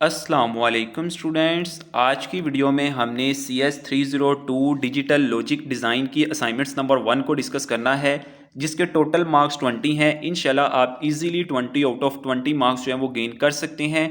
अस्सलामुअलैकुम स्टूडेंट्स, आज की वीडियो में हमने CS302 डिजिटल लॉजिक डिज़ाइन की असाइनमेंट्स नंबर 1 को डिस्कस करना है, जिसके टोटल मार्क्स 20 हैं। इंशाल्लाह आप इजीली 20 आउट ऑफ 20 मार्क्स जो हैं वो गेन कर सकते हैं।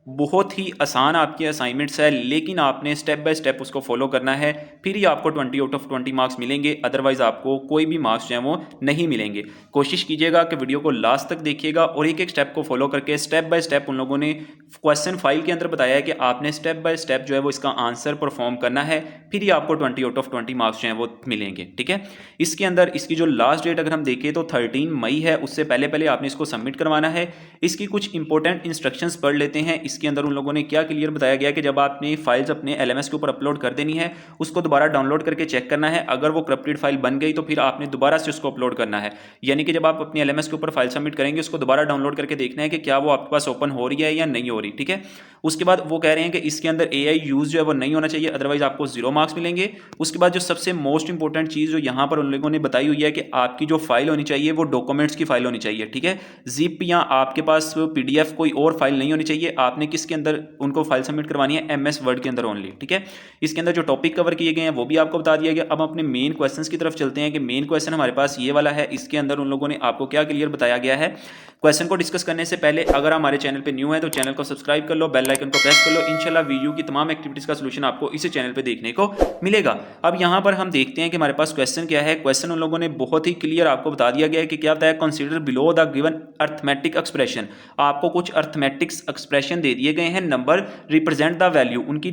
बहुत ही आसान आपकी असाइनमेंट्स है, लेकिन आपने स्टेप बाय स्टेप उसको फॉलो करना है, फिर ही आपको 20 आउट ऑफ 20 मार्क्स मिलेंगे। अदरवाइज आपको कोई भी मार्क्स जो हैं वो नहीं मिलेंगे। कोशिश कीजिएगा कि वीडियो को लास्ट तक देखिएगा और एक एक स्टेप को फॉलो करके स्टेप बाय स्टेप उन लोगों ने क्वेश्चन फाइल के अंदर बताया है कि आपने स्टेप बाय स्टेप जो है वो इसका आंसर परफॉर्म करना है, फिर ही आपको 20 आउट ऑफ 20 मार्क्स जो हैं वो मिलेंगे। ठीक है, इसके अंदर इसकी जो लास्ट डेट अगर हम देखें तो 13 मई है। उससे पहले पहले आपने इसको सबमिट करवाना है। इसकी कुछ इंपॉर्टेंट इंस्ट्रक्शंस पढ़ लेते हैं। इसके अंदर उन लोगों ने क्या क्लियर बताया गया कि जब आपने फाइल्स अपने LMS के ऊपर अपलोड कर देनी है, उसको दोबारा डाउनलोड करके चेक करना है। अगर वो करप्टेड फाइल बन गई तो फिर आपने दोबारा से उसको अपलोड करना है। यानी कि जब आप अपनी LMS के ऊपर फाइल सबमिट करेंगे, उसको दोबारा डाउनलोड करके देखना है कि क्या वो आपके पास ओपन हो रही है या नहीं हो रही। ठीक है, उसके बाद वो कह रहे हैं कि इसके अंदर AI यूज जो है वो नहीं होना चाहिए, अदरवाइज आपको 0 मार्क्स मिलेंगे। उसके बाद जो सबसे मोस्ट इंपॉर्टेंट चीज़ जो यहाँ पर उन लोगों ने बताई हुई है कि आपकी जो फाइल होनी चाहिए वो डॉक्यूमेंट्स की फाइल होनी चाहिए। ठीक है, जिप या आपके पास PDF कोई और फाइल नहीं होनी चाहिए। आपने किसके अंदर उनको फाइल सबमिट करवानी है? MS वर्ड के अंदर ओनली। ठीक है, इसके अंदर जो टॉपिक कवर किए गए हैं वो भी आपको बता दिया गया। अब अपने मेन क्वेश्चंस की तरफ चलते हैं कि मेन क्वेश्चन हमारे पास ये वाला है। इसके अंदर उन लोगों ने आपको क्या क्लियर बताया गया है। क्वेश्चन को डिस्कस करने से पहले अगर हमारे चैनल पे न्यू है तो चैनल को सब्सक्राइब कर लो, बेल आइकन को प्रेस कर लो। इंशाल्लाह वीडियो की तमाम एक्टिविटीज का सलूशन आपको इसी चैनल पे देखने को मिलेगा। अब यहाँ पर हम देखते हैं कि हमारे पास क्वेश्चन क्या है। क्वेश्चन उन लोगों ने बहुत ही क्लियर आपको बता दिया गया है कि क्या बताया, consider below the given arithmetic expression. आपको कुछ अर्थमेटिक्स एक्सप्रेशन दे दिए गए हैं, नंबर रिप्रेजेंट द वैल्यू, उनकी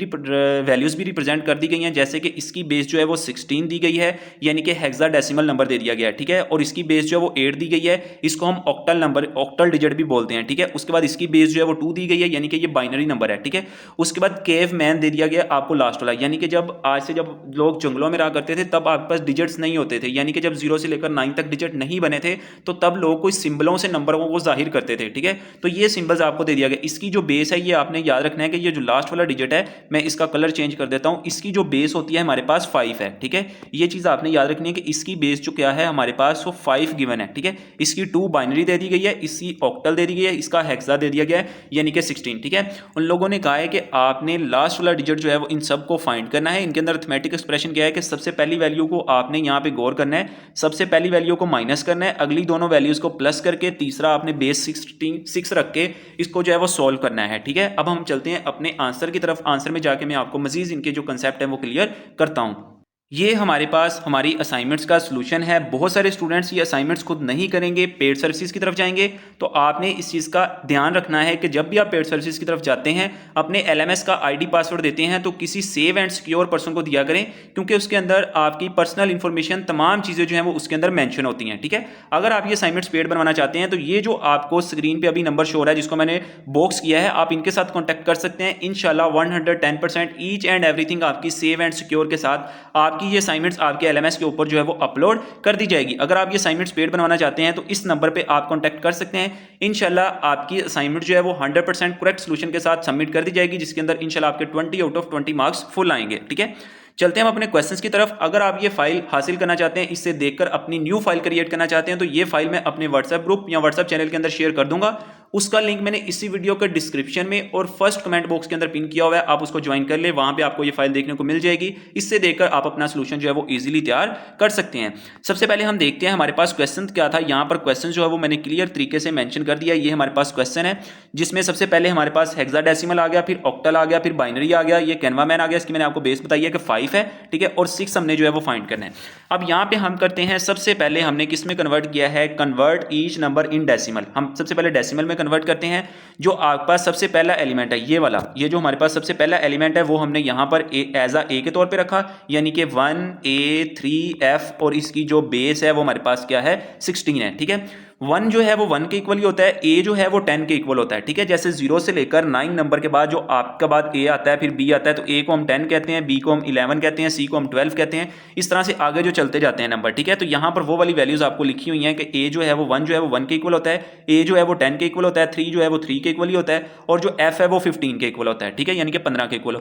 वैल्यूज भी रिप्रेजेंट कर दी गई हैं। जैसे कि इसकी बेस जो है वो 16 दी गई है, यानी कि हेक्साडेसिमल नंबर दे दिया गया है। ठीक है, और इसकी बेस जो है वो 8 दी गई है, इसको हम ऑक्टल नंबर, ऑक्टल डिजिट भी बोलते हैं। ठीक है, उसके बाद इसकी बेस जो है वो 2 दी गई है, यानी कि ये बाइनरी नंबर है। ठीक है, उसके बाद केव मैन दे दिया गया आपको लास्ट वाला, यानी कि जब आज से जब लोग जंगलों में रहा करते थे तब आपके पास डिजिट्स नहीं होते थे, यानी कि जब 0 से लेकर 9 तक डिजिट नहीं बने थे तो तब लोग कोई सिंबलों से नंबरों को जाहिर करते थे। ठीक है, तो ये सिंबल्स आपको दे दिया गया। इसकी जो बेस है ये आपने याद रखना है कि ये जो लास्ट वाला डिजिट है, मैं इसका कलर चेंज कर देता हूं, इसकी जो बेस होती है हमारे पास 5 है। ठीक है, ये चीज आपने याद रखनी है कि इसकी बेस जो क्या है हमारे पास वो 5 गिवन है। ठीक है, इसकी 2 बाइनरी दे दी गई है, इसकी ऑक्टल दे दी गई है, इसका हेक्सा दे दिया गया है, यानी कि 16। ठीक है, उन लोगों ने कहा है कि आपने लास्ट वाला डिजिट जो है वो इन सब को फाइंड करना है। इनके अंदर अरिथमेटिक एक्सप्रेशन क्या है कि सबसे पहली वैल्यू को आपने यहाँ पे गौर करना है, सबसे पहली वैल्यू को माइनस करना है, अगली दोनों वैल्यूज को प्लस करके तीसरा आपने बेस 6 रख के इसको जो है वो सॉल्व करना है। ठीक है, अब हम चलते हैं अपने आंसर की तरफ। आंसर में जाके मैं आपको मजीद इनके जो कंसेप्ट है वो क्लियर करता हूँ। ये हमारे पास हमारी असाइनमेंट्स का सलूशन है। बहुत सारे स्टूडेंट्स ये असाइनमेंट्स खुद नहीं करेंगे, पेड सर्विसेज की तरफ जाएंगे। तो आपने इस चीज़ का ध्यान रखना है कि जब भी आप पेड सर्विसेज की तरफ जाते हैं, अपने LMS का ID पासवर्ड देते हैं तो किसी सेव एंड सिक्योर पर्सन को दिया करें, क्योंकि उसके अंदर आपकी पर्सनल इंफॉर्मेशन, तमाम चीज़ें जो हैं वो उसके अंदर मैंशन होती हैं। ठीक है, अगर आप ये असाइनमेंट्स पेड बनवाना चाहते हैं तो ये जो आपको स्क्रीन पर अभी नंबर शो हो रहा है, जिसको मैंने बॉक्स किया है, आप इनके साथ कॉन्टैक्ट कर सकते हैं। इंशाल्लाह 110% ईच एंड एवरीथिंग आपकी सेव एंड सिक्योर के साथ आपकी ये असाइनमेंट्स आपके LMS के ऊपर जो है वो अपलोड कर दी जाएगी। अगर आप ये असाइनमेंट्स पेड बनवाना चाहते हैं तो इस नंबर पे आप कांटेक्ट कर सकते हैं। इंशाल्लाह आपकी असाइनमेंट जो है वो 100% करेक्ट सॉल्यूशन के साथ सबमिट कर दी जाएगी, जिसके अंदर इंशाल्लाह आपके 20 आउट ऑफ 20 मार्क्स फुल आएंगे। ठीक है, चलते हैं हम अपने क्वेश्चंस की तरफ। अगर आप ये फाइल हासिल करना चाहते हैं, इससे देखकर अपनी न्यू फाइल क्रिएट करना चाहते हैं, तो ये फाइल मैं अपने व्हाट्सएप ग्रुप या व्हाट्सएप चैनल के अंदर शेयर कर दूंगा। उसका लिंक मैंने इसी वीडियो के डिस्क्रिप्शन में और फर्स्ट कमेंट बॉक्स के अंदर पिन किया हुआ है, आप उसको ज्वाइन कर ले, वहां पे आपको ये फाइल देखने को मिल जाएगी। इससे देखकर आप अपना सॉल्यूशन जो है वो इजीली तैयार कर सकते हैं। सबसे पहले हम देखते हैं हमारे पास क्वेश्चन क्या था। यहाँ पर क्वेश्चन जो है वो मैंने क्लियर तरीके से मेंशन कर दिया। ये हमारे पास क्वेश्चन है, जिसमें सबसे पहले हमारे पास हेक्साडेसिमल आ गया, फिर ऑक्टल आ गया, फिर बाइनरी आ गया, ये कैनवा मैन आ गया। इसकी मैंने आपको बेस बताई है कि 5 है। ठीक है, और 6 हमने जो है वो फाइंड करना है। अब यहाँ पे हम करते हैं, सबसे पहले हमने किस में कन्वर्ट किया है, convert each number in decimal. हम सबसे पहले डेसिमल में कन्वर्ट करते हैं। जो आपके पास सबसे पहला एलिमेंट है ये वाला, ये जो हमारे पास सबसे पहला एलिमेंट है वो हमने यहाँ पर एज ए के तौर पे रखा, यानी कि 1A 3F, और इसकी जो बेस है वो हमारे पास क्या है, 16 है। ठीक है, 1 जो है वो 1 के इक्वल ही होता है, A जो है वो 10 के इक्वल होता है। ठीक है, जैसे 0 से लेकर 9 नंबर के बाद जो आपका बाद A आता है, फिर B आता है, तो A को हम 10 कहते हैं, B को हम 11 कहते हैं, C को हम 12 कहते हैं। इस तरह से आगे जो चलते जाते हैं नंबर। ठीक है, तो यहाँ पर वो वाली वैल्यूज आपको लिखी हुई हैं कि A जो है वो 1 जो है वो 1 के इक्वल होता है, A जो है वो 10 के इक्वल होता है, 3 जो है वो 3 के इक्वल ही होता है, और जो F है वो 15 के इक्वल होता है। ठीक है, यानी कि 15 के इक्वल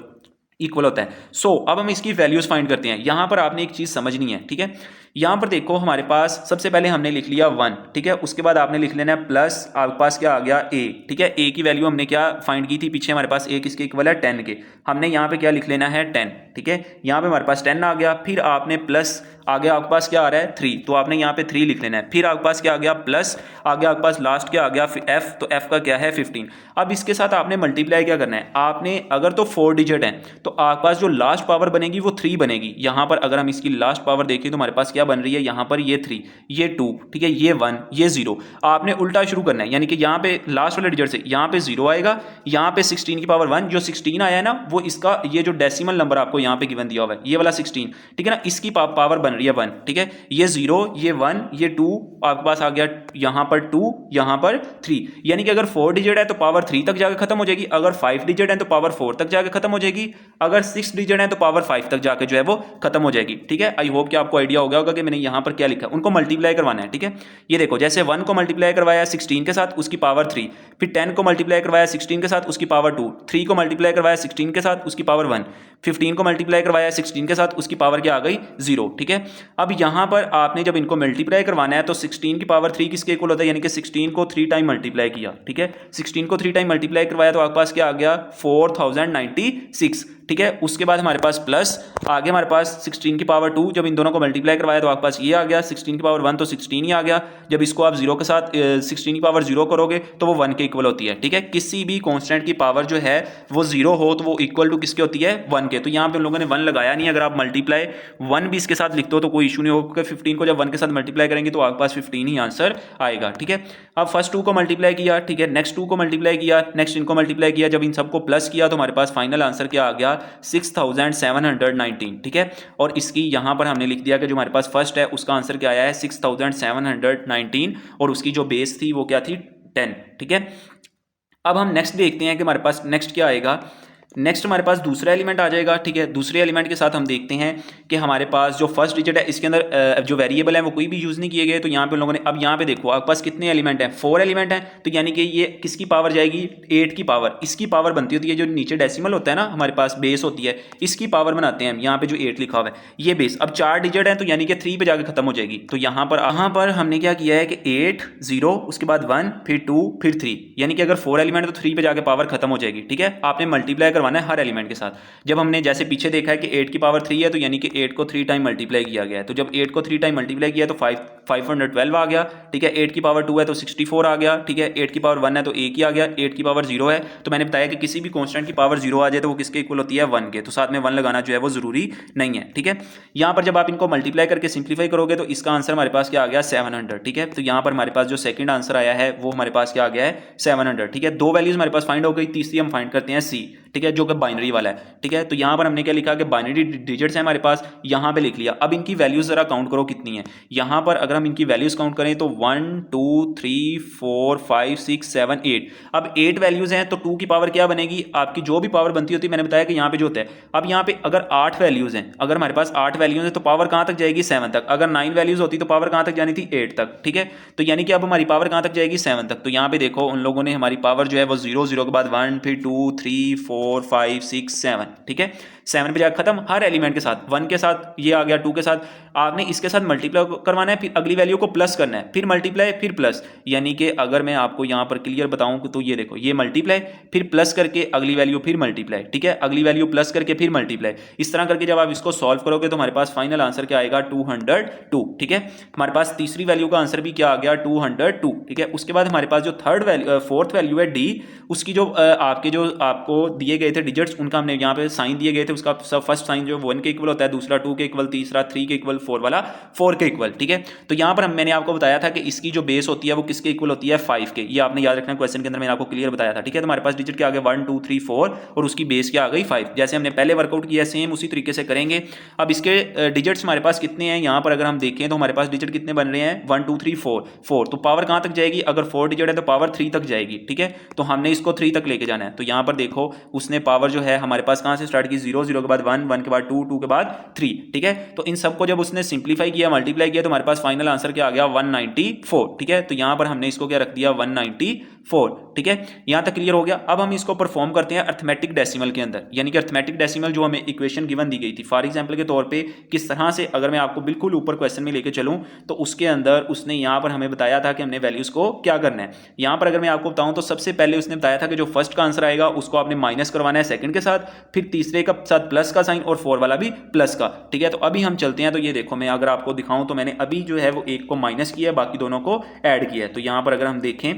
इक्वल होता है। अब हम इसकी वैल्यूज फाइंड करते हैं। यहां पर आपने एक चीज समझनी है, ठीक है। यहां पर देखो हमारे पास सबसे पहले हमने लिख लिया 1, ठीक है। उसके बाद आपने लिख लेना है प्लस, आपके पास क्या आ गया a, ठीक है। a की वैल्यू हमने क्या फाइंड की थी पीछे, हमारे पास a किसके इक्वल है 10 के। हमने यहाँ पे क्या लिख लेना है 10, ठीक है। यहाँ पे हमारे पास 10 आ गया, फिर आपने प्लस आगे आपके पास क्या आ रहा है 3, तो आपने यहाँ पे 3 लिख लेना है। फिर आपके पास क्या आ गया प्लस, आगे आपके पास लास्ट क्या आ गया f, तो f का क्या है 15। अब इसके साथ आपने मल्टीप्लाई क्या करना है, आपने अगर तो 4 डिजिट है तो आपके पास जो लास्ट पावर बनेगी वो 3 बनेगी। यहाँ पर अगर हम इसकी लास्ट पावर देखें तो हमारे पास क्या बन रही है, यहाँ पर ये 3, ये 2, ठीक है, ये 1, ये 0। आपने उल्टा शुरू करना है, यानी कि यहाँ पे लास्ट वाले डिजिट से यहाँ पे 0 आएगा, यहाँ पे 16 की पावर 1, जो 16 आया है ना वो इसका ये जो डेसिमल नंबर आपको यहाँ पे गिवन दिया हुआ है ये वाला 16, ठीक है ना, इसकी पावर बन रही है 1, ठीक है। ये 0, ये 1, ये 2, आपके पास आ गया यहाँ पर 2, यहाँ पर 3, यानी कि अगर 4 डिजिट है तो पावर 3 तक जाकर खत्म हो जाएगी, अगर 5 डिजिट है तो पावर 4 तक जाकर खत्म हो जाएगी, अगर 6 डिजिट है तो पावर 5 तक जाकर जो है वो खत्म हो जाएगी, ठीक है। आई होप कि आपको आइडिया हो गया होगा कि मैंने यहाँ पर क्या लिखा है। उनको मल्टीप्लाई करवाना है, ठीक है। ये देखो जैसे 1 को मल्टीप्लाई करवाया 16 के साथ उसकी पावर 3, फिर 10 को मल्टीप्लाई करवाया 16 के साथ उसकी पावर 2, 3 को मल्टीप्लाई करवाया 16 के साथ उसकी पावर 1, 15 को मल्टीप्लाई करवाया 16 के साथ उसकी पावर क्या आ गई 0, ठीक है। अब यहाँ पर आपने जब इनको मल्टीप्लाई करवाना है तो 16 की पावर 3 किसके इक्वल होता है, यानी कि 16 को 3 टाइम मल्टीप्लाई किया, ठीक है। 16 को 3 टाइम मल्टीप्लाई करवाया तो आपके पास क्या आ गया 4096, ठीक है। उसके बाद हमारे पास प्लस आगे हमारे पास 16 की पावर 2, जब इन दोनों को मल्टीप्लाई करवाया तो आपके पास ये आ गया 16 की पावर 1, तो 16 ही आ गया। जब इसको आप 0 के साथ 16 की पावर 0 करोगे तो वो 1 के इक्वल होती है, ठीक है। किसी भी कांस्टेंट की पावर जो है वो 0 हो तो वो इक्वल टू किसके होती है 1 के। तो यहाँ पे उन लोगों ने 1 लगाया नहीं, अगर आप मल्टीप्लाई 1 भी इसके साथ लिखते हो तो कोई इशू नहीं होगा। 15 को जब 1 के साथ मल्टीप्लाई करेंगे तो आपके पास 15 ही आंसर आएगा, ठीक है। अब फर्स्ट 2 को मल्टीप्लाई किया, ठीक है, नेक्स्ट 2 को मल्टीप्लाई किया, नेक्स्ट इनको मल्टीप्लाई किया, जब इन सबको प्लस किया तो हमारे पास फाइनल आंसर क्या आ गया 6719, ठीक है। और इसकी यहाँ पर हमने लिख दिया कि जो हमारे पास फर्स्ट है उसका आंसर क्या आया है 6719, और उसकी जो बेस थी वो क्या थी 10, ठीक है। अब हम नेक्स्ट देखते हैं कि हमारे पास नेक्स्ट क्या आएगा। नेक्स्ट हमारे पास दूसरा एलिमेंट आ जाएगा, ठीक है। दूसरे एलिमेंट के साथ हम देखते हैं कि हमारे पास जो फर्स्ट डिजिट है इसके अंदर जो वेरिएबल है वो कोई भी यूज़ नहीं किए गए, तो यहाँ पे उन लोगों ने, अब यहाँ पे देखो आपके पास कितने एलिमेंट हैं 4 एलिमेंट हैं, तो यानी कि ये किसकी पावर जाएगी 8 की पावर, इसकी पावर बनती होती है, जो नीचे डेसिमल होता है ना हमारे पास बेस होती है, इसकी पावर बनाते हैं हम, यहाँ पे जो 8 लिखा हुआ है ये बेस। अब 4 डिजिट है तो यानी कि 3 पे जाकर खत्म हो जाएगी, तो यहाँ पर हमने क्या किया है कि 8 0 उसके बाद 1 फिर 2 फिर 3, यानी कि अगर 4 एलिमेंट तो 3 पे जाकर पावर खत्म हो जाएगी, ठीक है। आपने मल्टीप्लाई करवाना है हर एलिमेंट के साथ। जब हमने जैसे पीछे देखा है कि 8 की पावर 3 है तो यानी कि 8 को 3 टाइम मल्टीप्लाई किया गया है, तो जब 8 को 3 टाइम मल्टीप्लाई किया तो 512 आ गया, ठीक है। 8 की पावर 2 है तो 64 आ गया, ठीक है। 8 की पावर 1 है तो 1 ही आ गया, 8 की पावर 0 है तो मैंने बताया कि किसी भी कांस्टेंट की पावर 0 आ जाए तो वो किसके इक्वल होती है 1 के, तो साथ में 1 लगाना जो है वो जरूरी नहीं है, ठीक है। यहाँ पर जब आप इनको मल्टीप्लाई करके सिंप्लीफाई करोगे तो इसका आंसर हमारे पास क्या आ गया 700, ठीक है। तो यहाँ पर हमारे पास जो सेकंड आंसर आया है वो हमारे पास क्या आ गया है 700, ठीक है। 2 वैल्यूज हमारे पास फाइंड हो गई, तीसरी हम फाइंड करते हैं C, ठीक है, जो कि बाइनरी वाला है, ठीक है। तो यहाँ पर हमने क्या लिखा कि बाइनरी डिजिट्स है हमारे पास, यहाँ पे लिख लिया। अब इनकी वैल्यूज जरा काउंट करो कितनी है। यहाँ पर अगर हम इनकी वैल्यूज काउंट करें तो 1 2 3 4 5 6 7 8, अब 8 वैल्यूज हैं तो 2 की पावर क्या बनेगी, आपकी जो भी पावर बनती होती है, मैंने बताया कि यहाँ पे जो होता है। अब यहाँ पे अगर 8 वैल्यूज हैं, अगर हमारे पास 8 वैल्यूज हैं तो पावर कहाँ तक जाएगी 7 तक, अगर 9 वैल्यूज होती तो पावर कहाँ तक जानी थी 8 तक, ठीक है। तो यानी कि अब हमारी पावर कहाँ तक जाएगी 7 तक। तो यहाँ पे देखो उन लोगों ने हमारी पावर जो है वो 0 0 के बाद 1 फिर 2 3 4 5 6 7, ठीक है। 7 पे जाकर खत्म हर एलिमेंट के साथ, 1 के साथ ये आ गया, 2 के साथ आपने इसके साथ मल्टीप्लाई करवाना है, फिर अगली वैल्यू को प्लस करना है, फिर मल्टीप्लाई फिर प्लस। यानी कि अगर मैं आपको यहाँ पर क्लियर बताऊं तो ये देखो, ये मल्टीप्लाई फिर प्लस करके अगली वैल्यू फिर मल्टीप्लाई, ठीक है, अगली वैल्यू प्लस करके फिर मल्टीप्लाई। इस तरह करके जब आप इसको सॉल्व करोगे तो हमारे पास फाइनल आंसर क्या आएगा 202, ठीक है। हमारे पास तीसरी वैल्यू का आंसर भी क्या आ गया 202, ठीक है। उसके बाद हमारे पास जो फोर्थ वैल्यू है D, उसकी जो आपको दिए गए थे डिजिट्स उनका हमने यहाँ पे साइन दिए गए थे, उसका फर्स्ट साइन जो 1 के इक्वल होता है, दूसरा 2 के इक्वल, तीसरा 3 के इक्वल, 4 वाला 4 के इक्वल, ठीक है। तो यहाँ पर मैंने आपको बताया था कि इसकी जो बेस होती है वो किसके इक्वल होती है 5 के, ये आपने याद रखना, क्वेश्चन के अंदर मैंने आपको क्लियर बताया था, ठीक है। तो हमारे पास डिजिट क्या आ गए 1 2 3 4 और उसकी बेस क्या आ गई 5, जैसे हमने पहले वर्कआउट किया सेम उसी तरीके से करेंगे। अब इसके डिजिट्स हमारे पास कितने हैं, यहाँ पर अगर हम देखें तो हमारे पास डिजिट कितने बन रहे हैं 1 2 3 4, तो पावर कहाँ तक जाएगी, अगर 4 डिजिट है तो पावर 3 तक जाएगी, ठीक है। तो हमने इसको 3 तक लेके जाना है, तो यहाँ पर देखो उसने पावर जो है हमारे पास कहाँ से स्टार्ट की, 0 0 के बाद 1 1 के बाद 2 2 के बाद 3, ठीक है। तो इन सबको जब उसने सिंप्लीफाई किया, मल्टीप्लाई किया, तो हमारे पास फाइनल आंसर क्या आ गया, 194, ठीक है। तो यहां पर हमने इसको क्या रख दिया, 194, ठीक है। यहां तक क्लियर हो गया। अब हम इसको परफॉर्म करते हैं अर्थमेटिक डेसिमल के अंदर, यानी कि अर्थमेटिक डेसिमल जो हमें इक्वेशन गिवन दी गई थी, फॉर एग्जांपल के तौर पे किस तरह से, अगर मैं आपको बिल्कुल ऊपर क्वेश्चन में लेके चलूं तो उसके अंदर उसने यहां पर हमें बताया था कि हमने वैल्यूज को क्या करना है। यहां पर अगर मैं आपको बताऊं तो सबसे पहले उसने बताया था कि जो फर्स्ट का आंसर आएगा उसको आपने माइनस करवाना है सेकंड के साथ, फिर तीसरे का साथ प्लस का साइन और 4 वाला भी प्लस का, ठीक है। तो अभी हम चलते हैं। तो ये देखो, मैं अगर आपको दिखाऊं तो मैंने अभी जो है वो एक को माइनस किया है, बाकी दोनों को ऐड किया है। तो यहां पर अगर हम देखें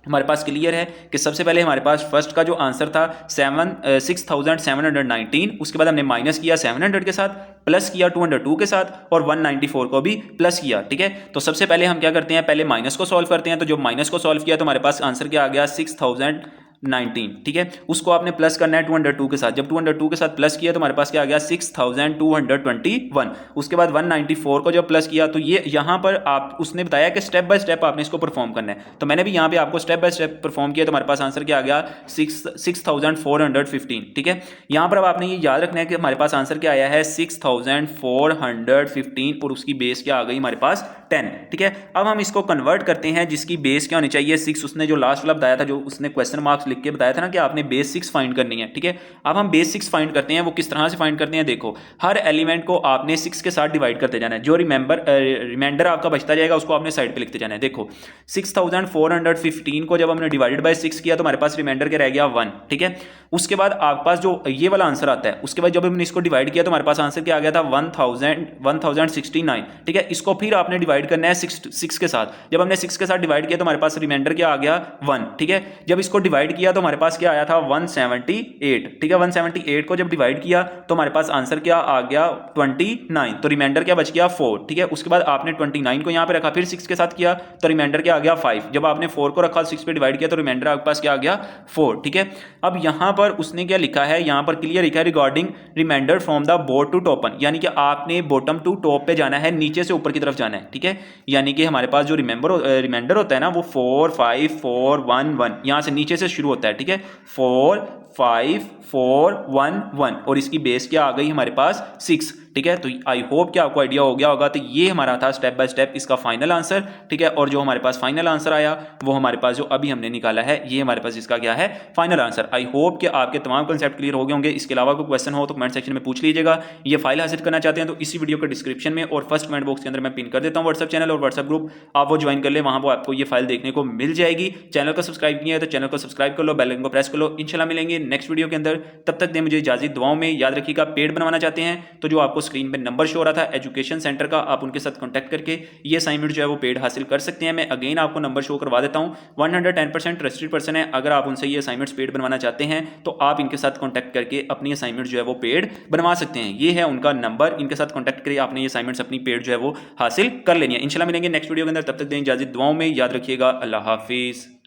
हमारे पास क्लियर है कि सबसे पहले हमारे पास फर्स्ट का जो आंसर था 6719, उसके बाद हमने माइनस किया 700 के साथ, प्लस किया 202 के साथ और 194 को भी प्लस किया, ठीक है। तो सबसे पहले हम क्या करते हैं, पहले माइनस को सॉल्व करते हैं। तो जब माइनस को सॉल्व किया तो हमारे पास आंसर क्या आ गया, 6019, ठीक है। उसको आपने प्लस करना है 202 के साथ, जब 202 के साथ प्लस किया तो हमारे पास क्या आ गया, 6221। उसके बाद 194 को जब प्लस किया तो ये यहां पर आप उसने बताया कि स्टेप बाय स्टेप आपने इसको परफॉर्म करना है। तो मैंने भी यहां पे आपको स्टेप बाय स्टेप परफॉर्म किया तो हमारे पास आंसर क्या आ गया, 6415, ठीक है। यहां पर अब आपने ये याद रखना है कि हमारे पास आंसर क्या आया है, 6415 और उसकी बेस क्या आ गई हमारे पास 10, ठीक है। अब हम इसको कन्वर्ट करते हैं, जिसकी बेस क्या होनी चाहिए 6। उसने जो लास्ट वाला बताया था, जो उसने क्वेश्चन मार्क्स लिख के बताया था ना कि आपने बेस 6 फाइंड करनी है, ठीक है। अब हम बेस 6 फाइंड करते हैं। वो किस तरह से फाइंड करते हैं, देखो, हर एलिमेंट को आपने 6 के साथ डिवाइड करते जाना है। जो रिमाइंडर आपका बचता जाएगा उसको आपने साइड पे लिखते जाना है। देखो 6415 को जब हमने डिवाइडेड बाय 6 किया तो हमारे पास रिमाइंडर क्या रह गया, 1, ठीक है। उसके बाद आपके पास जो ये वाला आंसर आता है, उसके बाद जब हमने इसको डिवाइड किया तो हमारे पास आंसर क्या आ गया था, 1069, ठीक है। इसको फिर आपने डिवाइड करना है 6 के साथ। जब हमने 6 के साथ डिवाइड किया तो हमारे पास रिमाइंडर क्या आ गया, 1, ठीक है। जब इसको डिवाइड किया तो हमारे पास क्या आया था, 178, ठीक है। 178 को जब डिवाइड किया तो हमारे पास आंसर क्या आ गया, 29, तो रिमाइंडर क्या बच गया, 4, ठीक है। उसके बाद आपने 29 को यहां पे रखा, फिर 6 के साथ किया तो रिमाइंडर क्या आ गया, 5। जब आपने 4 को रखा 6 पे डिवाइड किया तो रिमाइंडर आपके पास क्या आ गया, 4, ठीक है। अब यहां पर उसने क्या लिखा है, यहां पर क्लियर लिखा है, regarding reminder from the bottom to top, यानी कि आपने बॉटम टू टॉप पे जाना है, नीचे से ऊपर की तरफ जाना है, ठीक है। यानी कि हमारे पास जो रिमाइंडर होता है ना, वो 4 5 4 1 1 यहां से नीचे से शुरू होता है, ठीक है। 4 5 4 1 1 और इसकी बेस क्या आ गई हमारे पास, 6, ठीक है। तो आई होप कि आपको आइडिया हो गया होगा। तो ये हमारा था स्टेप बाय स्टेप इसका फाइनल आंसर, ठीक है। और जो हमारे पास फाइनल आंसर आया वो हमारे पास जो अभी हमने निकाला है, ये हमारे पास इसका क्या है, फाइनल आंसर। आई होप कि आपके तमाम कंसेप्ट क्लियर हो गए होंगे। इसके अलावा कोई क्वेश्चन हो तो कमेंट सेक्शन में पूछ लीजिएगा। ये फाइल हासिल करना चाहते हैं तो इसी वीडियो के डिस्क्रिप्शन में और फर्स्ट कमेंट बॉक्स के अंदर मैं पिन कर देता हूँ व्हाट्सएप चैनल और व्हाट्सएप ग्रुप, आप वो ज्वाइन कर ले, वहां पर आपको ये फाइल देखने को मिल जाएगी। चैनल को सब्सक्राइब किया है तो चैनल को सब्सक्राइब कर लो, बेल आइकन को प्रेस कर लो। इंशाल्लाह मिलेंगे नेक्स्ट वीडियो के अंदर, तब तक दे मुझे इजाजत, दुआओं में याद रखिएगा। पेड बनवाना चाहते हैं तो जो आपको स्क्रीन पे नंबर शो हो रहा था एजुकेशन सेंटर का, आप उनके साथ कांटेक्ट करके ये असाइनमेंट जो है वो पेड हासिल कर सकते हैं। मैं अगेन आपको नंबर शो करवा देता हूं, 110% ट्रस्टेड पर्सन है। अगर आप उनसे ये असाइनमेंट्स पेड बनवाना चाहते हैं तो आप इनके साथ कांटेक्ट करके अपनी असाइनमेंट जो है वो पेड बनवा सकते हैं। ये है उनका नंबर, इनके साथ कांटेक्ट करके आपने ये असाइनमेंट्स अपनी पेड जो है वो हासिल कर लेनी है। इंशाल्लाह मिलेंगे नेक्स्ट वीडियो के अंदर, तब तक दें इजाजत, दुआओं में याद रखिएगा। अल्लाह हाफिज।